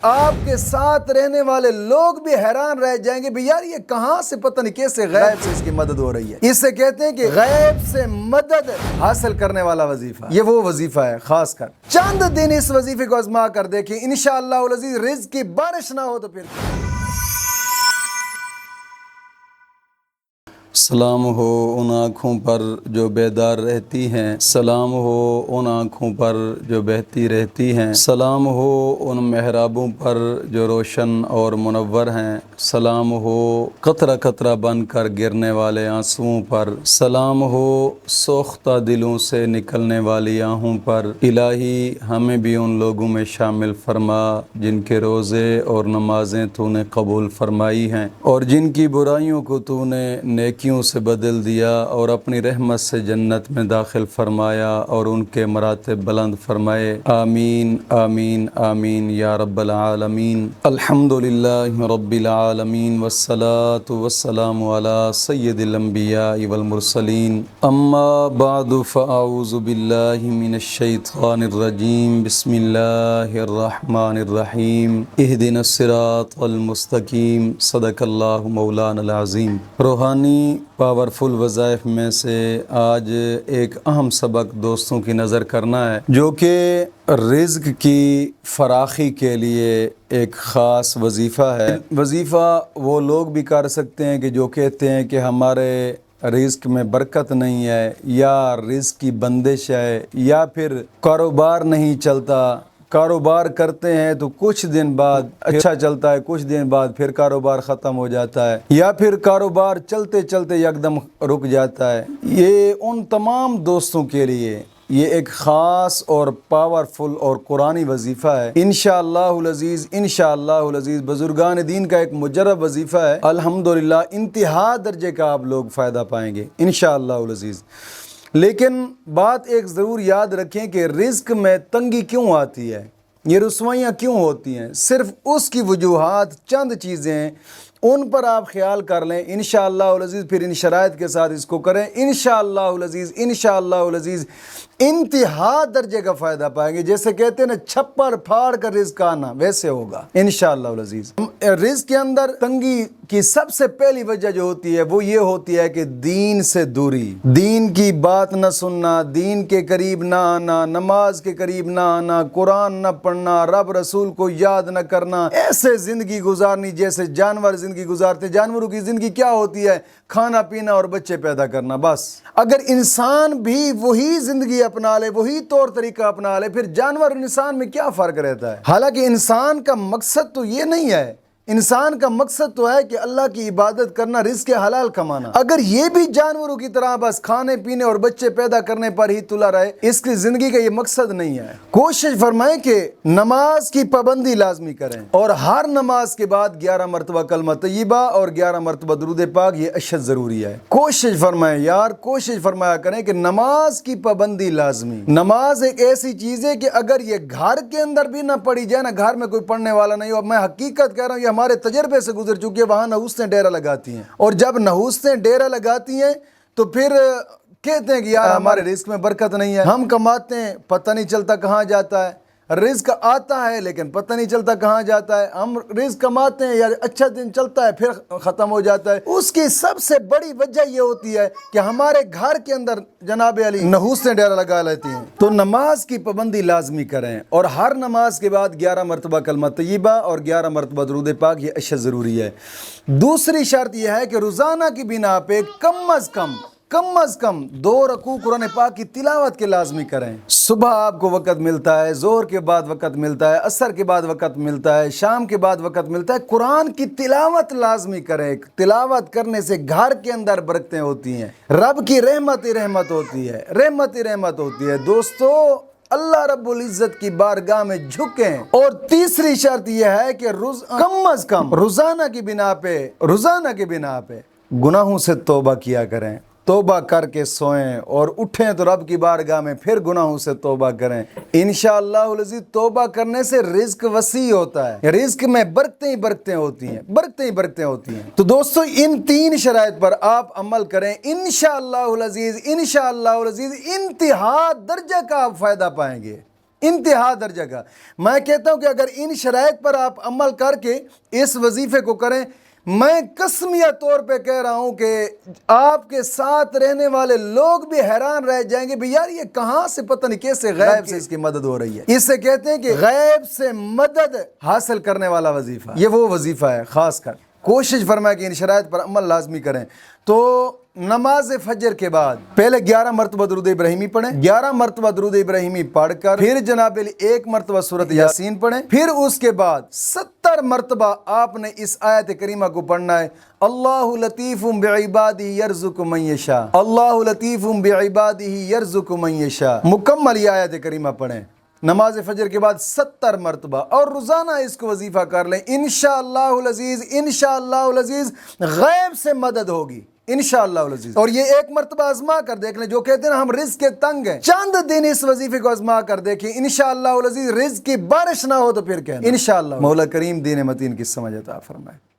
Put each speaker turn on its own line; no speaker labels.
آپ کے ساتھ رہنے والے لوگ بھی حیران رہ جائیں گے بھی یار یہ کہاں سے پتہ نہیں کیسے غیب سے اس کی مدد ہو رہی ہے۔ اس سے کہتے ہیں کہ غیب سے مدد حاصل کرنے والا وظیفہ، یہ وہ وظیفہ ہے۔ خاص کر چند دن اس وظیفے کو آزما کر دیکھیں، انشاءاللہ العزیز رزق کی بارش نہ ہو تو پھر
سلام ہو ان آنکھوں پر جو بیدار رہتی ہیں، سلام ہو ان آنکھوں پر جو بہتی رہتی ہیں، سلام ہو ان محرابوں پر جو روشن اور منور ہیں، سلام ہو قطرہ قطرہ بن کر گرنے والے آنسوؤں پر، سلام ہو سوختہ دلوں سے نکلنے والی آہوں پر۔ الہی ہمیں بھی ان لوگوں میں شامل فرما جن کے روزے اور نمازیں تو نے قبول فرمائی ہیں اور جن کی برائیوں کو تو نے نیکیوں سے بدل دیا اور اپنی رحمت سے جنت میں داخل فرمایا اور ان کے مراتب بلند فرمائے۔ آمین آمین آمین یا رب العالمین۔ الحمدللہ رب العالمین والصلاة والسلام علی سید الانبیاء والمرسلین، اما بعد فاعوذ باللہ من الشیطان الرجیم، بسم اللہ الرحمن الرحیم، اہدنا الصراط المستقیم، صدق اللہ مولانا العظیم۔ روحانی پاورفل وظائف میں سے آج ایک اہم سبق دوستوں کی نظر کرنا ہے، جو کہ رزق کی فراخی کے لیے ایک خاص وظیفہ ہے۔ وظیفہ وہ لوگ بھی کر سکتے ہیں کہ جو کہتے ہیں کہ ہمارے رزق میں برکت نہیں ہے، یا رزق کی بندش ہے، یا پھر کاروبار نہیں چلتا۔ کاروبار کرتے ہیں تو کچھ دن بعد اچھا چلتا ہے، کچھ دن بعد پھر کاروبار ختم ہو جاتا ہے، یا پھر کاروبار چلتے چلتے یکدم رک جاتا ہے۔ یہ ان تمام دوستوں کے لیے یہ ایک خاص اور پاورفل اور قرآنی وظیفہ ہے۔ انشاءاللہ العزیز انشاءاللہ العزیز بزرگان دین کا ایک مجرب وظیفہ ہے۔ الحمدللہ انتہا درجے کا آپ لوگ فائدہ پائیں گے انشاءاللہ العزیز۔ لیکن بات ایک ضرور یاد رکھیں کہ رزق میں تنگی کیوں آتی ہے، یہ رسوائیاں کیوں ہوتی ہیں، صرف اس کی وجوہات چند چیزیں ہیں، ان پر آپ خیال کر لیں انشاءاللہ العزیز، پھر ان شرائط کے ساتھ اس کو کریں انشاءاللہ العزیز انشاءاللہ العزیز انتہا درجے کا فائدہ پائیں گے۔ جیسے کہتے ہیں نا چھپر پھاڑ کر رزق آنا، ویسے ہوگا انشاءاللہ العزیز۔ رزق کے اندر تنگی کی سب سے پہلی وجہ جو ہوتی ہے وہ یہ ہوتی ہے کہ دین سے دوری، دین کی بات نہ سننا، دین کے قریب نہ آنا، نماز کے قریب نہ آنا، قرآن نہ پڑھنا، رب رسول کو یاد نہ کرنا، ایسے زندگی گزارنی جیسے جانور زندگی گزارتے۔ جانوروں کی زندگی کیا ہوتی ہے؟ کھانا پینا اور بچے پیدا کرنا، بس۔ اگر انسان بھی وہی زندگی اپنا لے، وہی طور طریقہ اپنا لے، پھر جانور اور انسان میں کیا فرق رہتا ہے؟ حالانکہ انسان کا مقصد تو یہ نہیں ہے، انسان کا مقصد تو ہے کہ اللہ کی عبادت کرنا، رزق حلال کمانا۔ اگر یہ بھی جانوروں کی طرح بس کھانے پینے اور بچے پیدا کرنے پر ہی تلا رہے، اس کی زندگی کا یہ مقصد نہیں ہے۔ کوشش فرمائیں کہ نماز کی پابندی لازمی کریں، اور ہر نماز کے بعد 11 مرتبہ کلمہ طیبہ اور 11 مرتبہ درود پاک، یہ اشد ضروری ہے۔ کوشش فرمائیں یار، کوشش فرمایا کریں کہ نماز کی پابندی لازمی۔ نماز ایک ایسی چیز ہے کہ اگر یہ گھر کے اندر بھی نہ پڑھی جائے نا، گھر میں کوئی پڑھنے والا نہیں ہو، میں حقیقت کہہ رہا ہوں، یہ ہمارے تجربے سے گزر چکی ہے، وہاں نحوستیں ڈیرہ لگاتی ہیں، اور جب نحوستیں ڈیرہ لگاتی ہیں تو پھر کہتے ہیں کہ یار ہمارے رزق میں برکت نہیں ہے، ہم کماتے ہیں پتہ نہیں چلتا کہاں جاتا ہے، رزق آتا ہے لیکن پتہ نہیں چلتا کہاں جاتا ہے، ہم رزق کماتے ہیں یار اچھا دن چلتا ہے پھر ختم ہو جاتا ہے۔ اس کی سب سے بڑی وجہ یہ ہوتی ہے کہ ہمارے گھر کے اندر جناب علی نحوستیں ڈیرہ لگا لیتی ہیں۔ تو نماز کی پابندی لازمی کریں، اور ہر نماز کے بعد 11 مرتبہ کلمہ طیبہ اور 11 مرتبہ درود پاک، یہ اشد ضروری ہے۔ دوسری شرط یہ ہے کہ روزانہ کی بنا پہ کم از کم 2 رکوع قرآن پاک کی تلاوت کے لازمی کریں۔ صبح آپ کو وقت ملتا ہے، ظہر کے بعد وقت ملتا ہے، عصر کے بعد وقت ملتا ہے، شام کے بعد وقت ملتا ہے، قرآن کی تلاوت لازمی کریں۔ تلاوت کرنے سے گھر کے اندر برکتیں ہوتی ہیں، رب کی رحمت ہی رحمت ہوتی ہے، رحمت ہی رحمت ہوتی ہے۔ دوستو اللہ رب العزت کی بارگاہ میں جھکیں۔ اور تیسری شرط یہ ہے کہ کم از کم روزانہ کی بنا پہ گناہوں سے توبہ کیا کریں۔ توبہ کر کے سوئیں اور اٹھیں تو رب کی بارگاہ میں پھر گناہوں سے توبہ کریں۔ انشاءاللہ العزیز توبہ کرنے سے رزق وسیع ہوتا ہے، رزق میں برکتیں ہوتی ہیں۔ تو دوستو ان 3 شرائط پر آپ عمل کریں، انشاءاللہ العزیز انتہا درجے کا آپ فائدہ پائیں گے۔
انتہا درجہ کا۔ میں کہتا ہوں کہ اگر ان شرائط پر آپ عمل کر کے اس وظیفے کو کریں، میں قسمیہ طور پہ کہہ رہا ہوں کہ آپ کے ساتھ رہنے والے لوگ بھی حیران رہ جائیں گے بھی یار یہ کہاں سے پتہ نہیں کیسے غیب سے اس کی مدد ہو رہی ہے۔ اس سے کہتے ہیں کہ غیب سے مدد حاصل کرنے والا وظیفہ، یہ وہ وظیفہ ہے۔ خاص کر کوشش فرمائے کہ ان شرائط پر عمل لازمی کریں۔ تو نماز فجر کے بعد پہلے 11 مرتبہ درود ابراہیمی پڑھیں، 11 مرتبہ درود ابراہیمی پڑھ کر پھر جناب علی 1 مرتبہ سورۃ یاسین پڑھیں، پھر اس کے بعد 70 مرتبہ آپ نے اس آیت کریمہ کو پڑھنا ہے، اللہ لطیف بعبادہ یرزق من یشاء، اللہ لطیف بعبادہ یرزق من یشاء۔ مکمل یہ آیت کریمہ پڑھیں نماز فجر کے بعد 70 مرتبہ، اور روزانہ اس کو وظیفہ کر لیں۔ انشاءاللہ العزیز، انشاءاللہ العزیز غیب سے مدد ہوگی انشاءاللہ العزیز۔ اور یہ 1 مرتبہ آزما کر دیکھ لیں، جو کہتے ہیں نا ہم رزق کے تنگ ہیں، چند دن اس وظیفے کو آزما کر دیکھیں، انشاءاللہ العزیز رزق کی بارش نہ ہو تو پھر کہنا انشاءاللہ۔ مولا کریم دین متین کی سمجھ عطا فرمائے۔